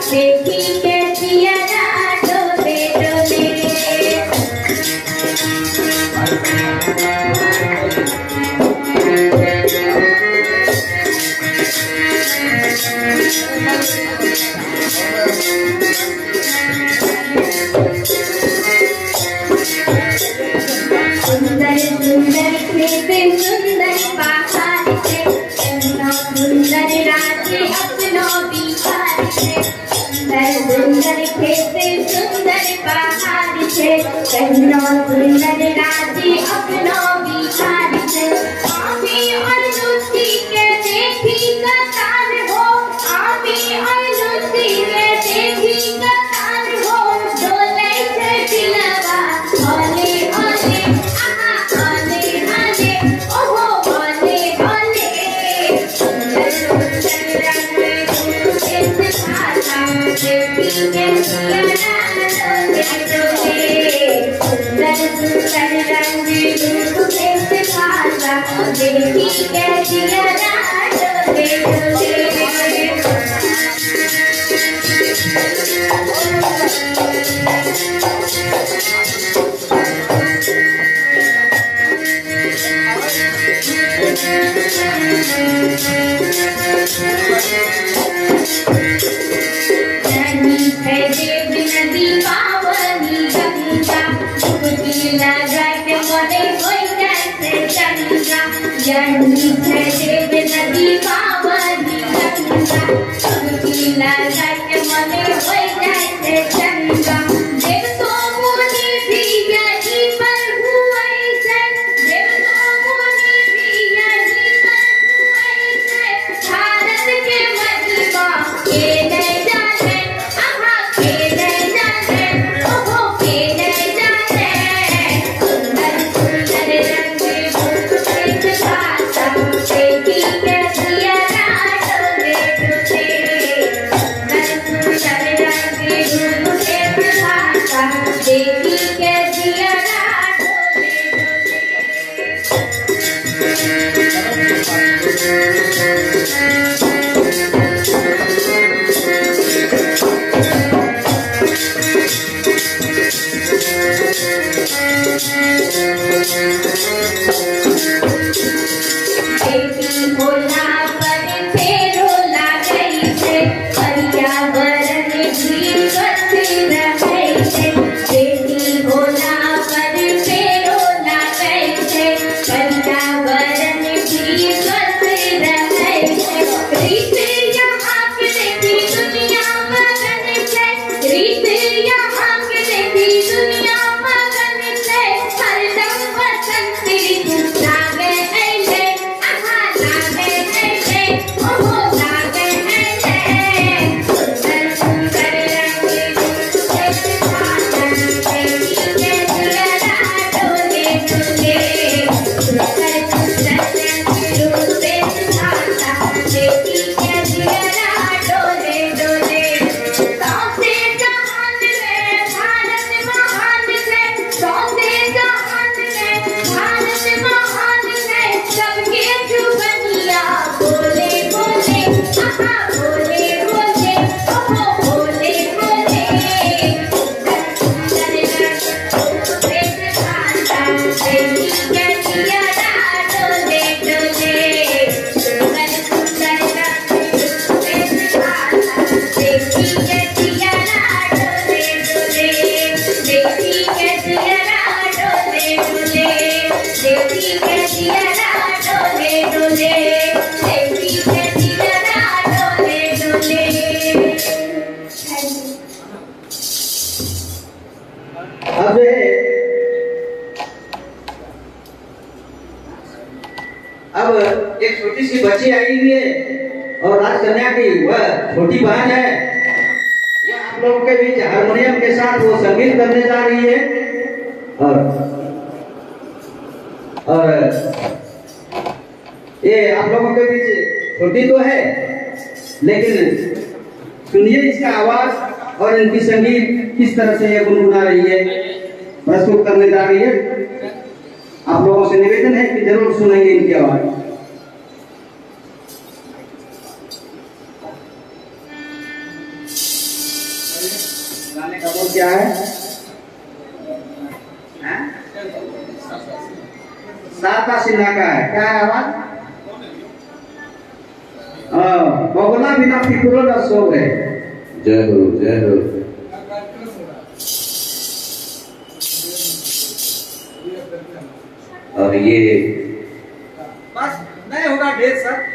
देखी के जियरा डोले डोले। सुंदर सुंदर खेत सुंदर पहाड़ से, सुंदर राज्य अपनो बिहार से। सुंदर सुंदर खेत सुंदर पहाड़ से, सुंदर राज्य अपनो बिहार से। आमी और लुच्ची के देखी कतार हो, आमी और लुच्ची के देखी कतार हो, डोले से दिलवा ओले ओले। देखी के जियरा डोले डोले। नदी है देव नदी पावनी गंगा, डुबकी लगा के मोरे होई जैसे गंगा। नदी है देव नदी पावनी गंगा, डुबकी लगा के मोरे होई जैसे गंगा। देव तो मुनि भी यही पर हुए से, देव तो मुनि भी यही पर हुए से। भारत के महिमा के नहीं जाने, आहा के नहीं जाने, ओहो के नहीं जाने। सुंदर सुंदर रंग रूप वेश भाषा, देखी के जियरा डोले डोले। सुंदर सुंदर रंग रूप वेश भाषा, देखी के जियरा डोले डोले। बेटी होला पर फेरो लागई से, पर्यावरण भी स्वच्छ रहै से। बेटी होला पर फेरो लागई से, पर्यावरण भी स्वच्छ रहै से। रीत यहाँ के देखी दुनिया मगन से, रीत यहाँ के देखी दुनिया मगन से। हरदम बसंत ऋतु लागे ऐले, आहा लागे ऐले, ओहो लागे ऐले। सुंदर सुंदर रंग रूप वेश भाषा, देखी के जियरा डोले डोले। सुंदर सुंदर रंग रूप वेश भाषा, देखी के जियरा डोले डोले। सौंसे जहान में भारत महान है, सौंसे जहान में भारत महान है। सबके जुबनिया बोले बोले, आहा बोले बोले, ओहो बोले बोले। सुंदर सुंदर रंग रूप वेश भाषा, देखी के जियरा डोले डोले। सुंदर सुंदर रंग रूप वेश भाषा, देखी के जियरा डोले डोले। देखी के जियरा डोले डोले, देखी के जियरा डोले डोले, देखी के जियरा डोले डोले। अब जो है, अब एक छोटी सी बच्ची आई हुई है और राजकन्या की वह छोटी बहन है। यह आप लोगों के बीच हारमोनियम के साथ वो संगीत करने जा रही है। और ये आप लोगों के बीच छोटी तो है, लेकिन सुनिए इसका आवाज और इनकी संगीत किस तरह से ये गुनगुना रही है, प्रस्तुत करने जा रही है। आप लोगों से निवेदन है कि जरूर सुनेंगे इनकी आवाज। गाने का बोल क्या है? साता सिन्हा का है। क्या है आवाज? बगुला बिना फिक्रो न सो गए। जय हो जय हो। और ये बस नहीं होगा ढेर सर।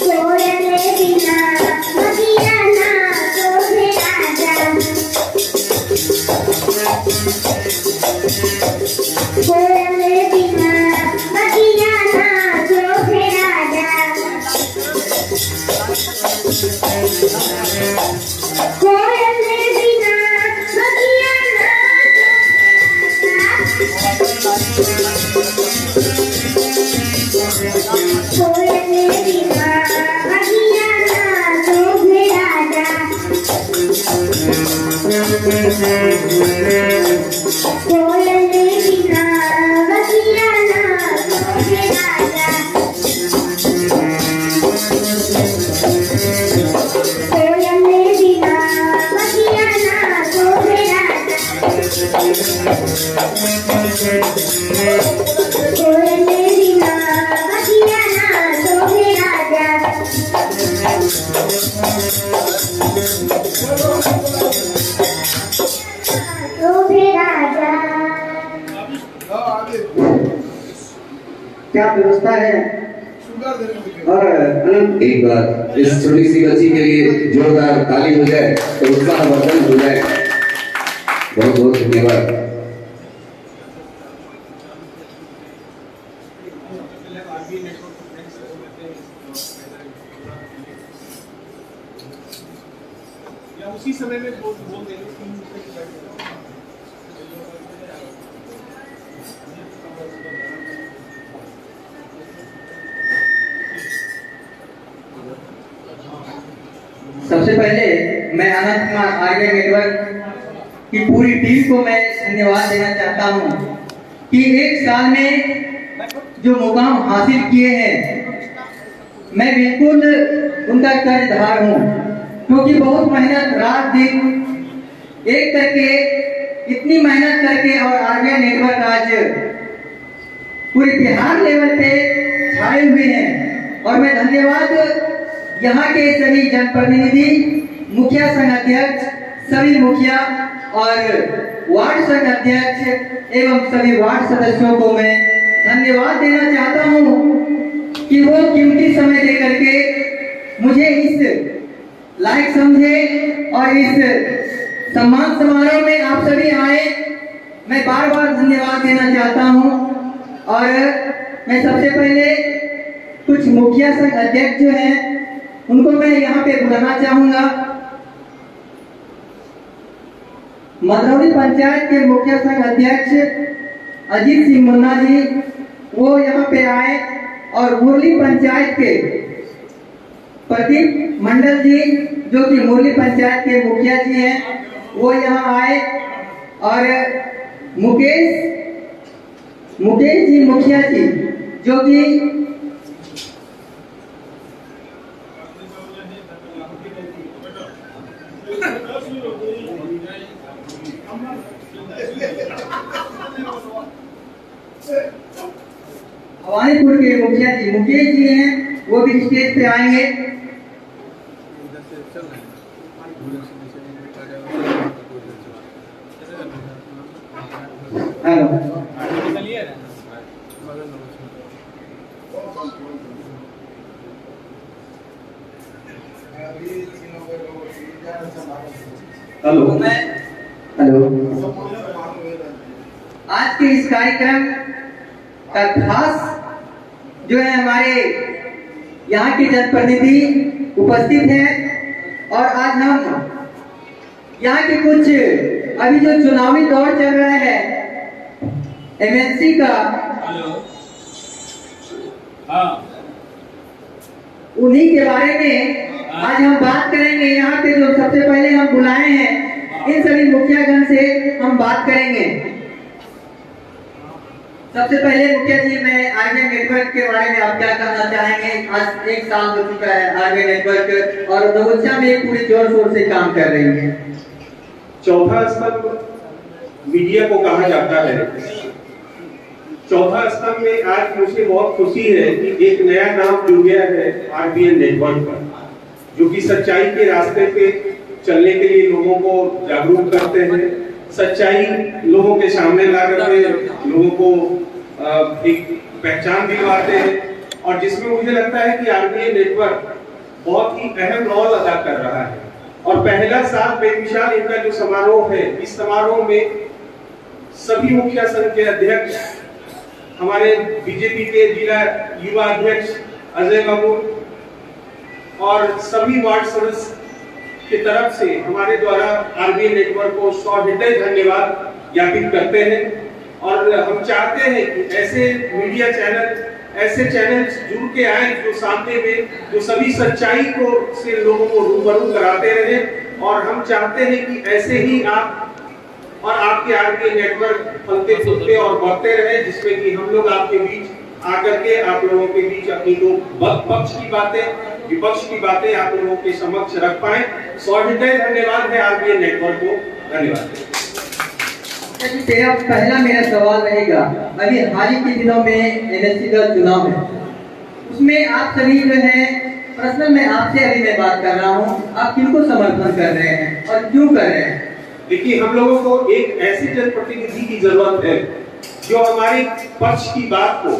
So तो भी राजा क्या व्यवस्था है? और अनंत एक बार इस छोटी सी बच्ची के लिए जोरदार ताली हो जाए तो उत्साहवर्धन हो जाए। बहुत बहुत धन्यवाद। उसी समय में बोल देंगे। सबसे पहले मैं अनंत कुमार आर्या नेटवर्क की पूरी टीम को मैं धन्यवाद देना चाहता हूं कि एक साल में जो मुकाम हासिल किए हैं मैं बिल्कुल उनका कर्जदार हूं, क्योंकि बहुत मेहनत रात दिन एक करके इतनी मेहनत करके और आर्या नेटवर्क आज पूरे बिहार लेवल पे छाए हुए हैं। और मैं धन्यवाद यहाँ के सभी जनप्रतिनिधि, मुखिया संघ अध्यक्ष, सभी मुखिया और वार्ड संघ अध्यक्ष एवं सभी वार्ड सदस्यों को मैं धन्यवाद देना चाहता हूँ कि वो कीमती समय दे करके मुझे इस लायक समझे और इस सम्मान समारोह में आप सभी आए। मैं बार बार धन्यवाद देना चाहता हूँ। और मैं सबसे पहले कुछ मुखिया संघ अध्यक्ष जो हैं उनको मैं यहाँ पे बुलाना चाहूंगा। मधरौली पंचायत के मुखिया संघ अध्यक्ष अजीत सिंह मुन्ना जी वो यहाँ पे आए, और मुरली पंचायत के प्रदीप मंडल जी जो कि मुरली पंचायत के मुखिया जी हैं वो यहाँ आए, और मुकेश जी मुखिया जी जो कि भवानीपुर के मुखिया जी मुकेश जी हैं, वो भी स्टेज पे आएंगे। Hello hello. आज के इस कार्यक्रम का खास जो है हमारे यहाँ के जनप्रतिनिधि उपस्थित हैं, और आज हम यहाँ के कुछ अभी जो चुनावी दौर चल रहा है एमएनसी का, उन्हीं के बारे में आज हम बात करेंगे। यहाँ पे जो सबसे पहले हम बुलाए हैं इन सभी मुखियागण से हम बात करेंगे। सबसे पहले मुखिया जी, मैं आर्या नेटवर्क के बारे में आप क्या कहना चाहेंगे? आज 1 साल हो चुका है आर्या नेटवर्क, और नवोचा में पूरी जोर शोर से काम कर रही है। चौथा स्तंभ मीडिया को कहा जाता है। चौथा स्तंभ में आज मुझे बहुत खुशी है कि एक नया नाम जुड़ गया है आरबीएन नेटवर्क का, जो कि सच्चाई के रास्ते पे चलने के लिए लोगों को जागरूक करते हैं, सच्चाई लोगों के सामने ला करके लोगों को एक पहचान दिलवाते हैं, और जिसमें मुझे लगता है कि आरबीएन नेटवर्क बहुत ही अहम रोल अदा कर रहा है। और पहला साल बेमिसाल इनका जो समारोह है, इस समारोह में सभी मुखिया संघ के अध्यक्ष, हमारे बीजेपी के जिला युवा अध्यक्ष अजय बाबू और सभी वार्ड सदस्य की तरफ से हमारे द्वारा आरबीएन नेटवर्क को 100 हृदय धन्यवाद ज्ञापित करते हैं। और हम चाहते हैं कि ऐसे मीडिया चैनल, ऐसे चैनल्स जुड़ के आए जो सामने में जो सभी सच्चाई को से लोगों को रूबरू कराते रहे। और हम चाहते हैं कि ऐसे ही आप और आपके आरबीएन नेटवर्क फलते फूलते और बढ़ते रहे, जिसमें कि हम लोग आपके बीच आकर के आप लोगों के बीच अपनी दो पक्ष की बातें, विपक्ष की बातें आप लोगों के समक्ष रख पाए। 100 हृदय धन्यवाद है आरबीएन नेटवर्क को। धन्यवाद। पहला मेरा सवाल रहेगा, अभी हाल ही के दिनों में एनएससी का चुनाव है, उसमें आप सभी जो है पर्सनल में आपसे अभी मैं बात कर रहा हूँ, आप किनको समर्थन कर रहे हैं और क्यों कर रहे हैं? देखिए, हम लोगों को एक ऐसे जनप्रतिनिधि की जरूरत है जो हमारे पक्ष की बात को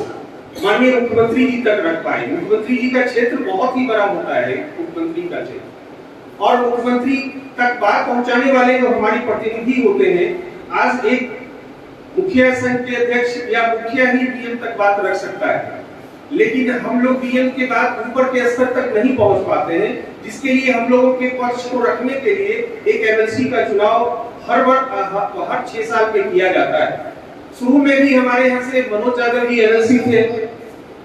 माननीय मुख्यमंत्री जी तक रख पाए। मुख्यमंत्री जी का क्षेत्र बहुत ही बड़ा होता है, मुख्यमंत्री का क्षेत्र, और मुख्यमंत्री तक बात पहुंचाने वाले जो हमारी प्रतिनिधि होते हैं, आज एक मुखिया संघ के अध्यक्ष या मुखिया ही डीएम तक बात रख सकता है, लेकिन हम लोग डीएम के बाद ऊपर के स्तर तक नहीं पहुंच पाते हैं, जिसके लिए हम लोगों के पक्ष को रखने के लिए एक एमएलसी का चुनाव हर 6 साल में किया जाता है। शुरू में भी हमारे यहाँ से मनोज यादव जी एमएलसी थे,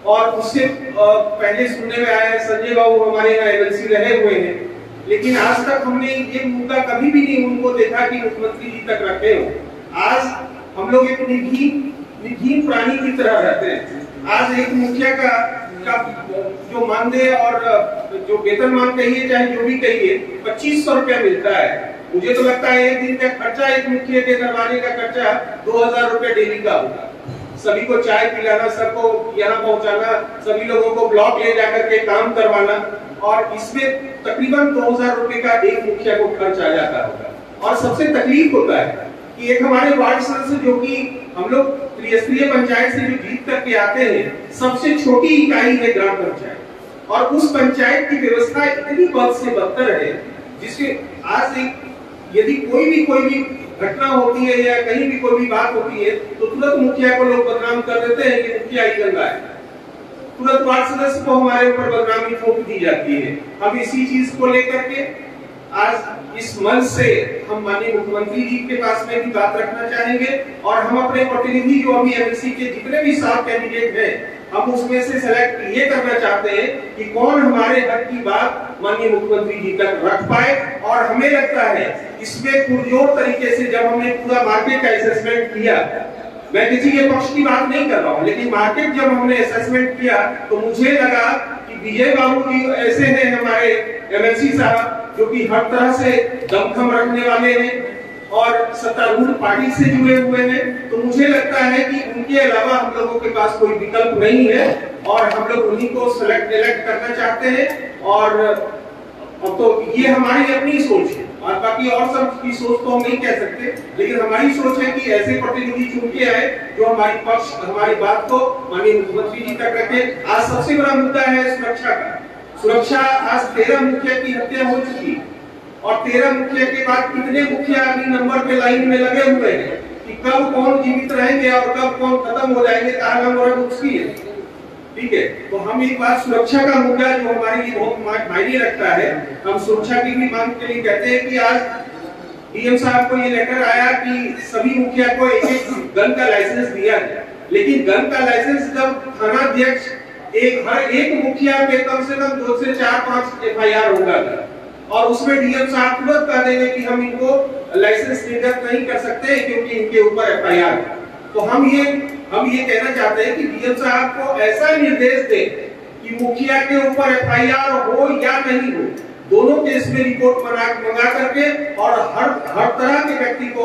और उससे पहले सुनने में आया संजय बाबू हमारे यहाँ एमएलसी रहे हुए हैं, लेकिन आज तक हमने ये मुद्दा कभी भी नहीं उनको देखा कि मुख्यमंत्री जी तक रखे हो। आज हम लोग एक निधीन प्राणी की तरह रहते हैं। आज एक मुखिया का जो मानदेय और जो वेतनमान कहिए चाहे जो भी कहिए 2500 रुपया मिलता है। मुझे तो लगता है एक दिन का खर्चा, एक मुखिया के दरबारे का खर्चा 2000 रुपया डेली का होगा। सभी को चाय पिलाना, सबको यहाँ पहुँचाना, सभी लोगों को ब्लॉक ले जाकर के काम करवाना, और इसमें तकरीबन 2000 रुपए का एक मुखिया को खर्च आ जाता होगा। और सबसे तकलीफ होता है कि एक हमारे वार्ड सदस्य जो कि हम लोग त्रिस्तरीय पंचायत से जो जीत करके आते हैं, सबसे छोटी इकाई है ग्राम पंचायत, और उस पंचायत की व्यवस्था इतनी बद से बदतर है, जिसके आज एक यदि कोई भी घटना होती है या कहीं भी कोई भी बात होती है तो तुरंत मुखिया को लोग बदनाम कर देते हैं कि मुखिया ही गंदा है। तुरंत वार्ड सदस्य को हमारे ऊपर बदनामी थोप दी जाती है। हम इसी चीज को लेकर के आज इस मंच से हम माननीय मुख्यमंत्री जी के पास में भी बात रखना चाहेंगे, और हम अपने प्रतिनिधि जो अभी एमएलसी के जितने भी 7 कैंडिडेट हैं, हम उसमें से सेलेक्ट ये करना चाहते हैं कि कौन हमारे हक की बात माननीय मुख्यमंत्री जी तक रख पाए। और हमें लगता है इसमें पुरजोर तरीके से जब हमने पूरा मार्केट का असेसमेंट किया, मैं किसी के पक्ष की बात नहीं कर रहा हूँ, लेकिन मार्केट जब हमने असेसमेंट किया तो मुझे लगा कि विजय बाबू जी ऐसे हैं हमारे एमएलसी साहब जो कि हर तरह से दमखम रखने वाले हैं और सत्तारूढ़ पार्टी से जुड़े हुए हैं, तो मुझे लगता है कि उनके अलावा हम लोगों के पास कोई विकल्प नहीं है, और हम लोग उन्हीं को इलेक्ट करना चाहते हैं। और अब तो ये हमारी अपनी सोच है, और बाकी और सब की सोच तो हम नहीं कह सकते, लेकिन हमारी सोच है कि ऐसे प्रतिनिधि चुन के आए जो हमारी पक्ष, हमारी बात को माननीय मुख्यमंत्री जी तक रखे। आज सबसे बड़ा मुद्दा है सुरक्षा का। सुरक्षा, आज 13 मुखिया की हत्या हो चुकी, और 13 मुखिया के बाद कितने मुखिया अभी नंबर पे लाइन में लगे हुए हैं कि कब कौन जीवित रहेंगे और कब कौन खत्म हो जाएंगे, उसकी है। ठीक है, तो हम एक बार सुरक्षा का मुद्दा जो हमारे लिए बहुत मायने रखता है, हम सुरक्षा की भी मांग के लिए कहते हैं कि आज डीएम साहब को ये लेटर आया कि सभी मुखिया को एक गन का लाइसेंस दिया जाए, लेकिन गन का लाइसेंस जब थाना अध्यक्ष हर एक मुखिया पे कम से कम 2 से 4-5 एफआईआर होगा, और उसमें डीएम साहब तुरंत कह देंगे कि हम इनको लाइसेंस निर्गत नहीं कर सकते क्योंकि इनके ऊपर एफआईआर। तो हम ये कहना चाहते हैं कि डीएम साहब को ऐसा निर्देश दे कि मुखिया के ऊपर एफआईआर हो या नहीं हो, दोनों केस में रिपोर्ट मंगा करके और हर तरह के व्यक्ति को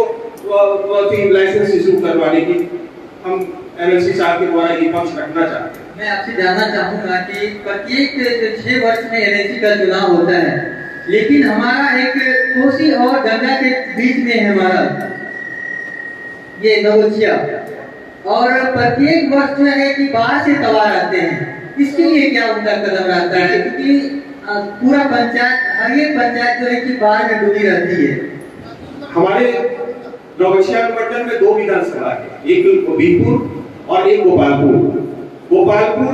लाइसेंस इशू करवाने की हम एमएलसी साहब के द्वारा ये पक्ष रखना चाहते हैं। मैं आपसे जानना चाहूंगा कि प्रत्येक 6 वर्ष में एमएलसी का चुनाव होता है, लेकिन हमारा एक कोसी और गंगा के बीच में है हमारा ये नवोचिया, और प्रत्येक वर्ष जो है कि बाढ़ से तबाह रहते हैं। इसके लिए क्या उनका कदम रहता है, क्योंकि पूरा पंचायत, हर एक पंचायत जो है कि बाढ़ में डूबी रहती है। हमारे नवोचिया मंडल में 2 विधानसभा है, एक बीरपुर और एक गोपालपुर। गोपालपुर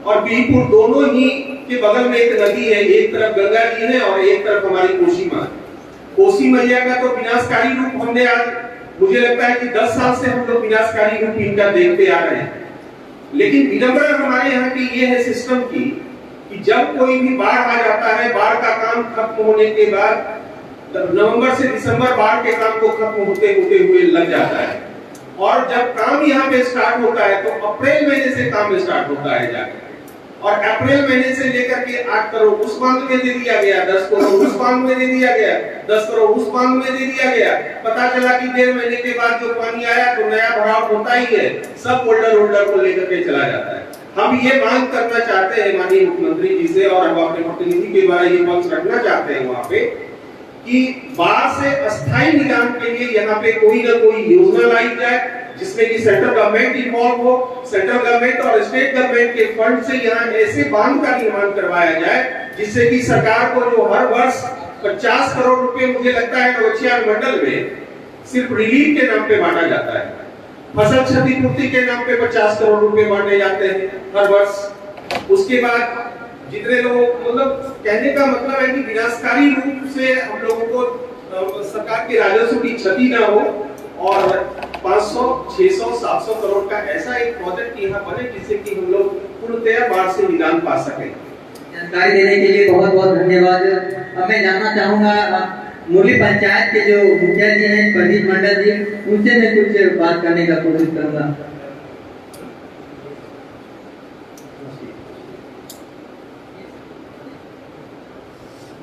और बीरपुर दोनों ही के बगल में एक नदी है, एक तरफ गंगा जी है और एक तरफ हमारी कोसी मां। कोसी मैया का तो विनाशकारी रूप हमने आज, मुझे लगता है कि 10 साल से हम लोग विनाशकारी रूप इनका देखते आ रहे हैं। लेकिन विडंबना हमारे यहाँ की ये है सिस्टम की कि जब कोई भी बाढ़ आ जाता है, बाढ़ का काम खत्म होने के बाद नवंबर से दिसंबर बाढ़ के काम को खत्म होते हुए लग जाता है, और जब काम यहाँ पे स्टार्ट होता है तो अप्रैल महीने से काम स्टार्ट होता है जाके, और अप्रैल महीने से लेकर के 8 करोड़ उस बांध में दे दिया गया, 10 करोड़ उस बांध में दे दिया गया, 10 करोड़ उस बांध में दे दिया गया। पता चला कि 1.5 महीने के बाद जो पानी आया तो नया भराव होता ही है, सब होल्डर को लेकर के चला जाता है। हम ये मांग करना चाहते हैं माननीय मुख्यमंत्री जी से, और हम अपने प्रतिनिधि के द्वारा ये पक्ष रखना चाहते हैं वहां पे कि बाढ़ से अस्थायी निदान के लिए यहाँ पे कोई ना कोई योजना लाई जाए, जिसमें कि सेंट्रल गवर्नमेंट इन्वॉल्व हो, सेंट्रल गवर्नमेंट और स्टेट गवर्नमेंट के फंड से यहाँ ऐसे बांध का निर्माण करवाया जाए जिससे कि सरकार को जो हर वर्ष 50 करोड़ रुपए मुझे लगता है नवछिया मंडल में सिर्फ रिलीफ के नाम पे बांटा जाता है, फसल क्षतिपूर्ति के नाम पे 50 करोड़ रुपए बांटे जाते हैं हर वर्ष। उसके बाद जितने लोग, मतलब कहने का मतलब है कि विनाशकारी रूप से हम लोगों को सरकार के राजस्व की क्षति ना हो, और 500, 600, 700 करोड़ का ऐसा एक प्रोजेक्ट यहाँ बने जिससे कि हम लोग पूर्णतया बाढ़ से निदान पा सकें। जानकारी देने के लिए बहुत बहुत धन्यवाद। अब मैं जानना चाहूंगा मुरली पंचायत के जो मुखिया जी हैं प्रदीप मंडल जी, उनसे मैं कुछ बात करने का कोशिश करूंगा।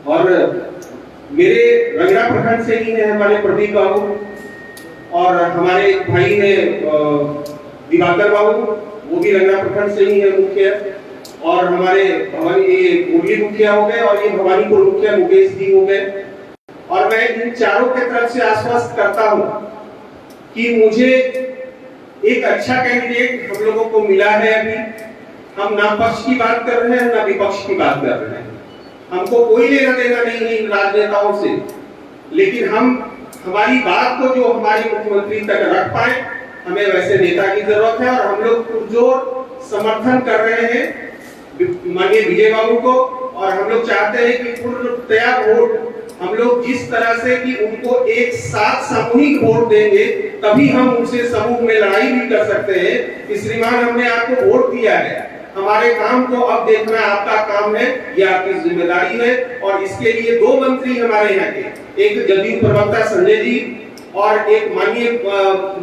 और मेरे रंगरा प्रखंड से ही है हमारे प्रदीप बाबू, और हमारे एक भाई है दिवाकर बाबू, वो भी रंगरा प्रखंड से ही है मुखिया, और हमारे भवानी ये मुरली मुखिया हो गए, और ये भवानीपुर मुखिया मुकेश जी हो गए। और मैं इन चारों के तरफ से आश्वस्त करता हूं कि मुझे एक अच्छा कैंडिडेट हम लोगों को मिला है। अभी हम ना पक्ष की बात कर रहे हैं ना विपक्ष की बात कर रहे हैं, हमको कोई लेना देना नहीं है इन राजनेताओं से, लेकिन हम हमारी बात को जो हमारे मुख्यमंत्री तक रख पाए, हमें वैसे नेता की जरूरत है। और हम लोग पुरजोर समर्थन कर रहे हैं माननीय विजय बाबू को, और हम लोग चाहते हैं कि पूर्णतया वोट हम लोग जिस तरह से कि उनको एक साथ सामूहिक वोट देंगे तभी हम उनसे समूह में लड़ाई भी कर सकते हैं कि श्रीमान हमने आपको वोट दिया है, हमारे काम को अब देखना आपका काम है, यह आपकी जिम्मेदारी है। और इसके लिए 2 मंत्री हमारे यहाँ के, एक जदयू प्रवक्ता संजय जी और एक माननीय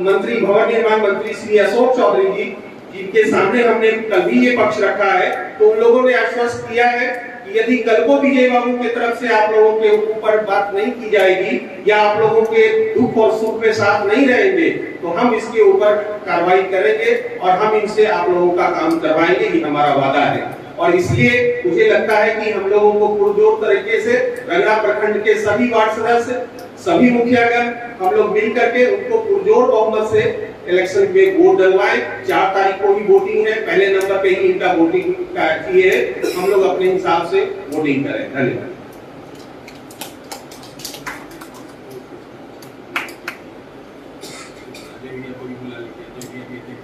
मंत्री भवन निर्माण मंत्री श्री अशोक चौधरी जी, जिनके सामने हमने कल भी ये पक्ष रखा है, तो उन लोगों ने आश्वस्त किया है कि यदि कल को विजय बाबू की तरफ से आप लोगों के ऊपर बात नहीं की जाएगी या आप लोगों के दुख और सुख में साथ नहीं रहेंगे, तो हम इसके ऊपर कार्रवाई करेंगे और हम इनसे आप लोगों का काम करवाएंगे, ये हमारा वादा है। और इसलिए मुझे लगता है कि हम लोगों को पुरजोर तरीके से रंगरा प्रखंड के सभी वार्ड सदस्य, सभी मुखियागण, हम लोग मिल करके उनको पुरजोर बहुमत से इलेक्शन में वोट डलवाएं। 4 तारीख को भी वोटिंग है, पहले नंबर पे ही इनका वोटिंग का किए है, हम लोग अपने हिसाब से वोटिंग करें। धन्यवाद।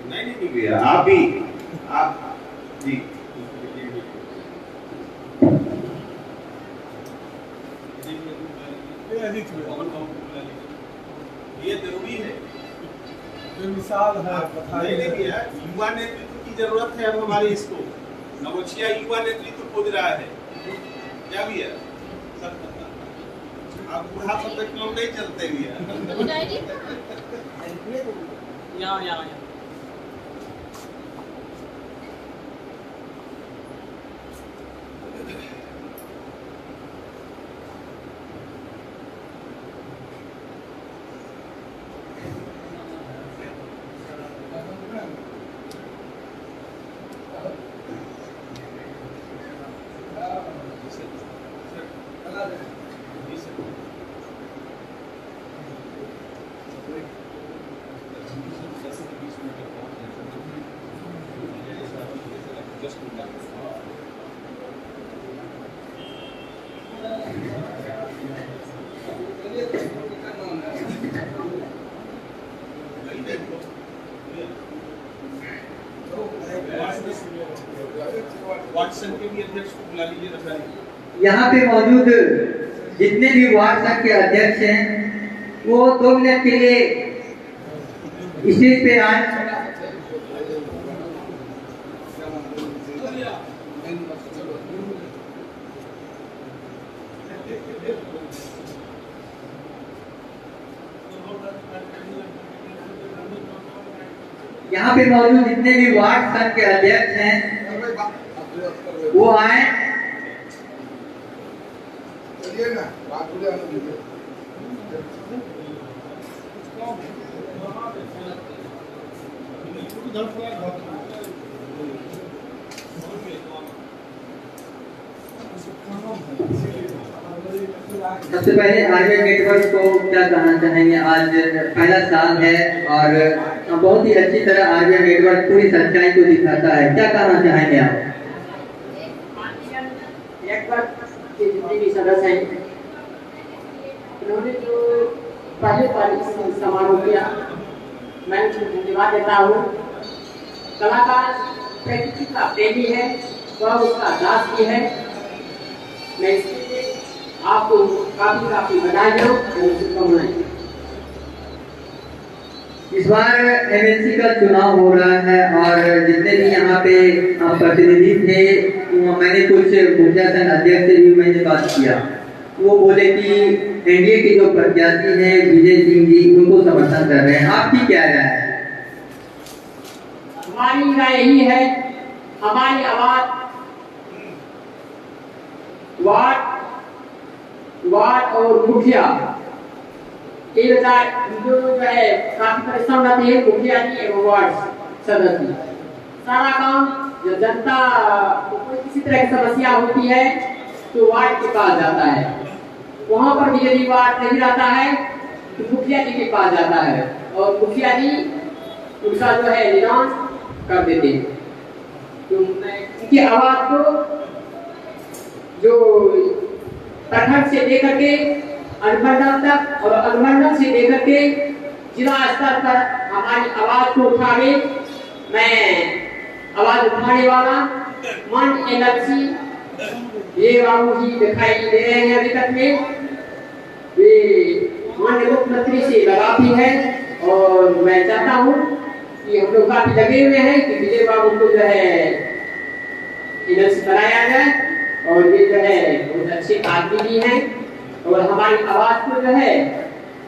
नहीं, आप भी, आप जी ये जरूरी है, मिसाल है। नहीं भैया, युवा नेतृत्व की जरूरत है अब हमारे इसको। नवोछिया युवा नेतृत्व खोज रहा है, क्या भैया? आप बूढ़ा सब तक लोग नहीं चलते भैया। यहाँ यहाँ पे मौजूद जितने भी वार्ड संघ के अध्यक्ष हैं वो 2 मिनट के लिए स्टेज पे आए। यहाँ पे मौजूद जितने भी वार्ड संघ के अध्यक्ष हैं वो आए। सबसे पहले आर्यन नेटवर्क को क्या कहना चाहेंगे? आज पहला साल है और बहुत ही अच्छी तरह आर्यन नेटवर्क पूरी सच्चाई को दिखाता है, क्या कहना चाहेंगे आप? नेटवर्क के जितने भी सदस्य हैं उन्होंने जो पहले समारोह किया, मैं उनको धन्यवाद देता हूँ। कलाकार प्रकृति का प्रेमी है, वह उसका दास भी है। मैं इसके लिए आपको काफी बधाई दूं और शुभकामनाएं। इस बार एमएलसी का चुनाव हो रहा है और जितने भी यहाँ पे प्रतिनिधि थे, मैंने कुछ मुखिया संघ अध्यक्ष से भी मैंने बात किया। वो बोले कि एनडीए के जो प्रत्याशी हैं विजय सिंह जी, उनको समर्थन कर रहे हैं। आपकी क्या राय है? हमारी राय यही है, हमारी आवाज वार्ड और मुखिया जो है काफी परेशान रहते हैं, मुखिया जी एवं वार्ड सदस्य। सारा काम जब जनता को कोई किसी तरह की समस्या होती है तो वार्ड के पास जाता है, वहां पर भी यदि वार्ड नहीं रहता है तो मुखिया जी के पास जाता है और मुखिया जी उनका जो है निदान कर देते हैं। तो उनकी आवाज को जो प्रखंड से लेकर के अनुमंडल तक और अनुमंडल से लेकर के जिला स्तर पर हमारी आवाज को उठावे, मैं आवाज उठाने वाला मन एलएलसी ये बाबू जी दिखाई दे रहे हैं अभी तक में, वे माननीय मुख्यमंत्री से लगाती है और मैं चाहता हूँ कि हम लोग काफी लगे हुए हैं कि विजय बाबू को जो है एलएलसी बनाया जाए और ये जो है बहुत अच्छे आदमी भी हैं और हमारी आवाज को जो है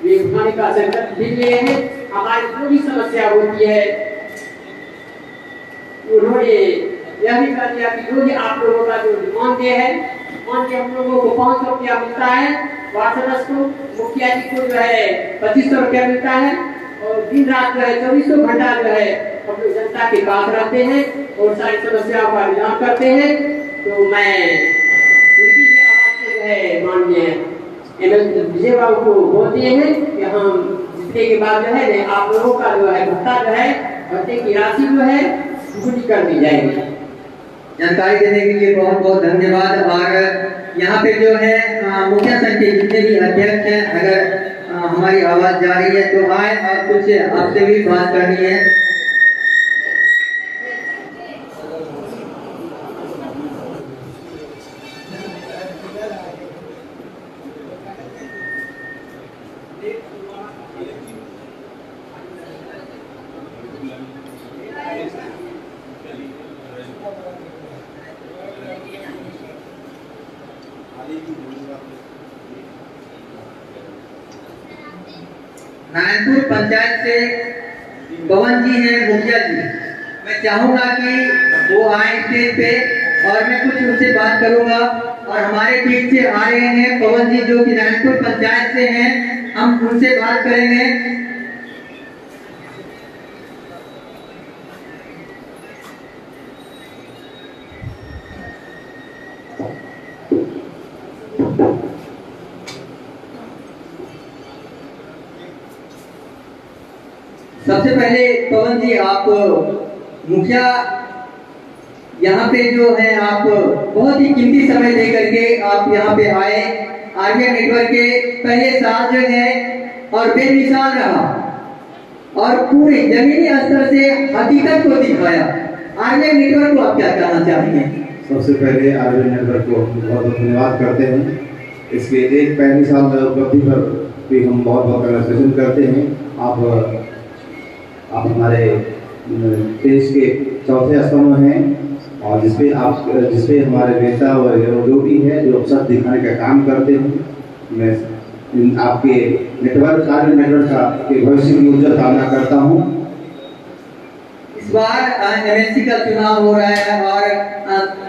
वे उठाने का संकल्प भी लिए हैं। हमारी जो भी समस्या होती है उन्होंने यह भी कर दिया कि जो भी आप लोगों का जो मानदेय है, मानदेय हम लोगों को 500 रुपया मिलता है, वार्ड सदस्य को, मुखिया जी को जो है 2500 रुपया मिलता है और दिन रात जो है 24 घंटा जो है हम लोग जनता के पास रहते हैं और सारी समस्याओं का निदान करते हैं। तो मैं उनकी भी आवाज को जो है माननीय विजय बाबू को बोल दिए हैं कि हम जितने के बाद जो है आप लोगों का जो है भत्ता जो है भत्ते की राशि जो है पूरी कर दी जाएगी। जानकारी देने के लिए बहुत बहुत धन्यवाद। और यहाँ पे जो है मुखिया संघ के जितने भी अध्यक्ष हैं, अगर हमारी आवाज जा रही है तो आए और कुछ आपसे भी बात करनी है। नारायणपुर पंचायत से पवन जी हैं मुखिया जी, मैं चाहूंगा कि वो आए स्टेज पे और मैं कुछ उनसे बात करूंगा। और हमारे बीच से आ रहे हैं पवन जी जो कि नारायणपुर पंचायत से हैं, हम उनसे बात करेंगे। सबसे पहले पवन जी, आप मुखिया यहाँ पे जो है आप बहुत ही कीमती समय लेकर के आप यहाँ पे आए। आर्यन नेटवर्क के पहले साल जो है और बेमिसाल रहा और पूरे जमीनी स्तर से हकीकत को दिखाया। आर्यन नेटवर्क को आप क्या कहना चाहेंगे? सबसे पहले आर्यन नेटवर्क को बहुत बहुत धन्यवाद करते हैं। इसके एक पहली साल उपलब्धि पर भी हम बहुत बहुत कॉन्ग्रेचुलेशन करते हैं। आप हमारे देश के चौथे स्तंभ हैं और जिसपे हमारे नेता और ड्यूटी है जो सब दिखाने का काम करते हैं। मैं आपके नेटवर्क का के भविष्य की उज्जवल कामना करता हूँ। इस बार एमएलसी का चुनाव हो रहा है और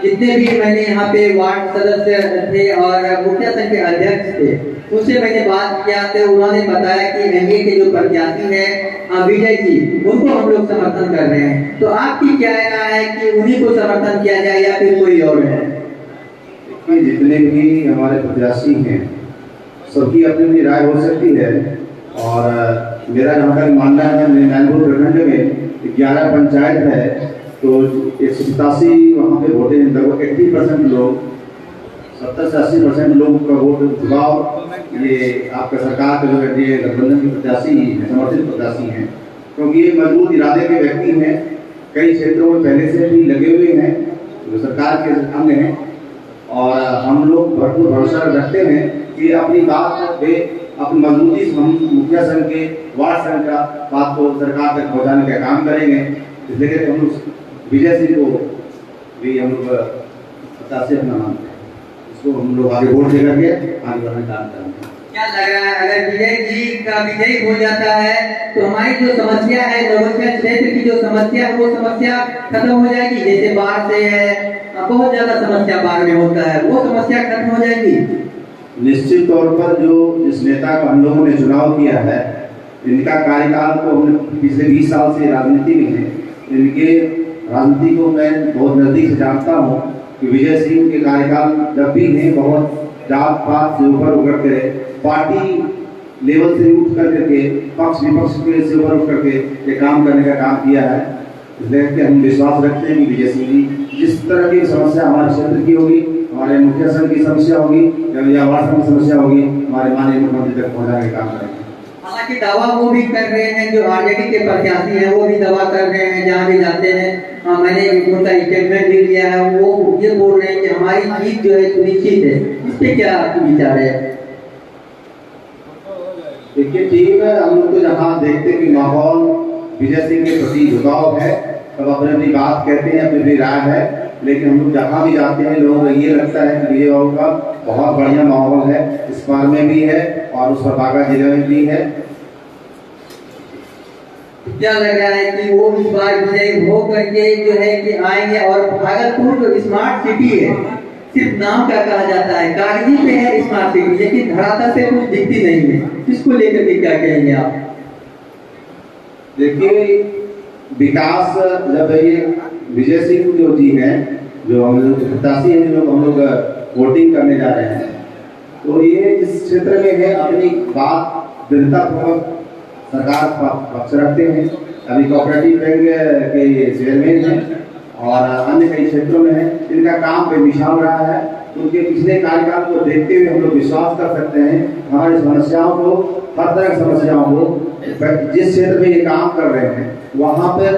जितने भी मैंने यहाँ पे वार्ड सदस्य थे और मुखिया संघ के अध्यक्ष थे उनसे मैंने बात किया तो उन्होंने बताया कि एनडीए के जो प्रत्याशी हैं विजय जी, उनको हम लोग समर्थन कर रहे हैं। तो आपकी क्या राय है कि उन्हीं को समर्थन किया जाए या फिर कोई और है? जितने भी हमारे प्रत्याशी हैं सबकी अपनी अपनी राय हो सकती है। और मेरा जहाँ तक मानना है, नैनपुर प्रखंड में 11 पंचायत है, तो 187 वहाँ पे वोटे लगभग 80% लोग, 70 से 80% लोग का वोट चुनाव ये आपका सरकार के जो है गठबंधन के प्रत्याशी समर्थित प्रत्याशी हैं, क्योंकि ये मजबूत इरादे के व्यक्ति हैं, कई क्षेत्रों में पहले से भी लगे हुए हैं, जो सरकार के अंग हैं, और हम लोग भरपूर भरोसा रखते हैं कि अपनी बात पे अपनी मजबूती से हम मुखिया संघ के वार्ड संघ का बात को सरकार तक पहुँचाने का काम करेंगे। इसलिए हम लोग विजय सिंह को भी हम लोग प्रत्याशी अपना मानते हैं, इसको हम लोग आगे वोट दे करके आगे बढ़ने का काम करेंगे। क्या लग रहा है, अगर विजय जी का विजय हो जाता है तो हमारी जो समस्या है नवगछिया क्षेत्र की जो समस्या है वो समस्या खत्म हो जाएगी? जैसे बाढ़ से है, बहुत ज्यादा समस्या बाढ़ में होता है, वो समस्या खत्म हो जाएगी? निश्चित तौर पर जो इस नेता को हम लोगों ने चुनाव किया है, इनका कार्यकाल को हमने पिछले 20 साल से राजनीति में है, इनके राजनीति को मैं बहुत नजदीक से जानता हूँ कि विजय सिंह के कार्यकाल जब भी है बहुत जात पात से ऊपर उठ करके, पार्टी लेवल से उठ करके, पक्ष विपक्ष के से ऊपर उठ करके ये काम करने का काम किया है। इसलिए कि हम विश्वास रखते हैं कि विजय सिंह जी जिस तरह की समस्या हमारे क्षेत्र की होगी, हमारे मुखिया संघ की समस्या होगी या वार्ड संघ की समस्या होगी, हमारे माननीय मुख्यमंत्री तक पहुँचाने का काम करेंगे। हालांकि दावा वो भी कर रहे हैं, जो आरजेडी के प्रत्याशी हैं वो भी दावा कर रहे हैं, जहाँ भी जाते हैं मैंने उनका स्टेटमेंट भी लिया है, वो ये बोल रहे हैं कि हमारी जीत जो है सुनिश्चित है। इस पे क्या आपकी विचार है? देखिए ठीक है, हम लोग तो जहाँ देखते कि माहौल विजय सिंह के प्रति झुकाव है, सब अपनी अपनी बात कहते हैं, अपनी अपनी राय है, लेकिन हम लोग जहाँ भी जाते हैं लोगों को ये लगता है कि विजय बाबू का बहुत बढ़िया माहौल है, इस बार में भी है और उस बागा जिले में भी है। क्या लग रहा है कि वो इस बार विजय हो करके जो है कि आएंगे? और भागलपुर जो स्मार्ट सिटी है, सिर्फ नाम का कहा जाता है, कागजी पे है स्मार्ट सिटी, लेकिन धरातल पे कुछ दिखती नहीं है, इसको लेकर के क्या कहेंगे आप? देखिए विकास जब ये विजय सिंह जो जी हैं, जो हम लोग प्रत्याशी हैं, जो हम लोग वोटिंग करने जा रहे हैं, तो ये इस क्षेत्र में है अपनी बात दृढ़तापूर्वक सरकार पक्ष रखते हैं। अभी कोऑपरेटिव बैंक के चेयरमैन हैं और अन्य कई क्षेत्रों में है, इनका काम बेमिसाल रहा है। उनके पिछले कार्यकाल को देखते हुए हम लोग विश्वास कर सकते हैं हमारी समस्याओं को, हर तरह की समस्याओं को, जिस क्षेत्र में ये काम कर रहे हैं वहाँ पर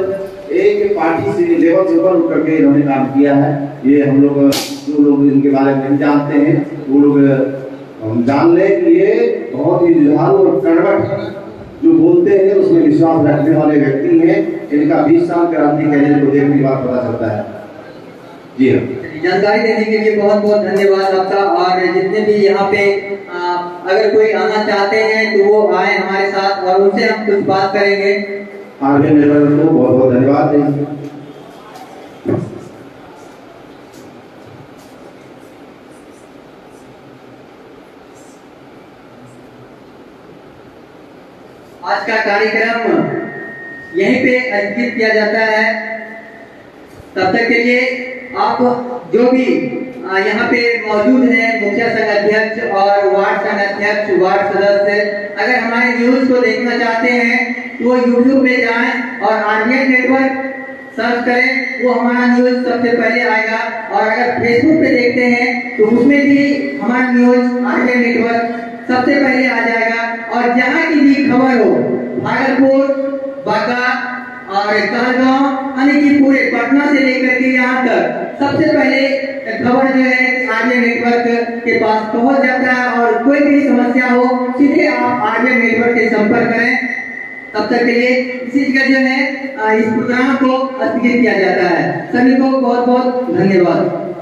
एक पार्टी से लेवल से ऊपर उठ करके इन्होंने काम किया है। ये हम लोग जो लोग इनके बारे में नहीं जानते हैं वो लोग जान लें कि ये बहुत ही जुझारू और कड़वट जो बोलते हैं उसमें विश्वास रखने वाले व्यक्ति हैं। इनका 20 साल का राजनीतिक कैरियर को देखने के बाद पता चलता है। जी हाँ, जानकारी देने के लिए बहुत बहुत धन्यवाद आपका। और जितने भी यहाँ पे अगर कोई आना चाहते हैं तो वो आए हमारे साथ और उनसे हम कुछ बात करेंगे। आगे निर्मल को बहुत बहुत धन्यवाद देंगे। आज का कार्यक्रम यहीं पे स्थगित किया जाता है। तब तक के लिए आप जो भी यहाँ पे मौजूद हैं, मुखिया संघ अध्यक्ष और वार्ड संघ अध्यक्ष, वार्ड सदस्य, अगर हमारे न्यूज को देखना चाहते हैं तो वो यूट्यूब पे जाएं और आरबीएन नेटवर्क सर्च करें, वो हमारा न्यूज सबसे पहले आएगा। और अगर फेसबुक पे देखते हैं तो उसमें भी हमारा न्यूज आरबीएन नेटवर्क सबसे पहले आ जाएगा। और जहाँ की भी खबर हो, भागलपुर, बांका और कहलगांव, यानी कि पूरे पटना से लेकर के यहाँ तक सबसे पहले खबर जो है आरबीएन नेटवर्क के पास पहुंच जाता है। और कोई भी समस्या हो सीधे आप आरबीएन नेटवर्क से संपर्क करें। तब तक के लिए इसी जगह जो है इस प्रोग्राम को स्थगित किया जाता है। सभी को बहुत बहुत धन्यवाद।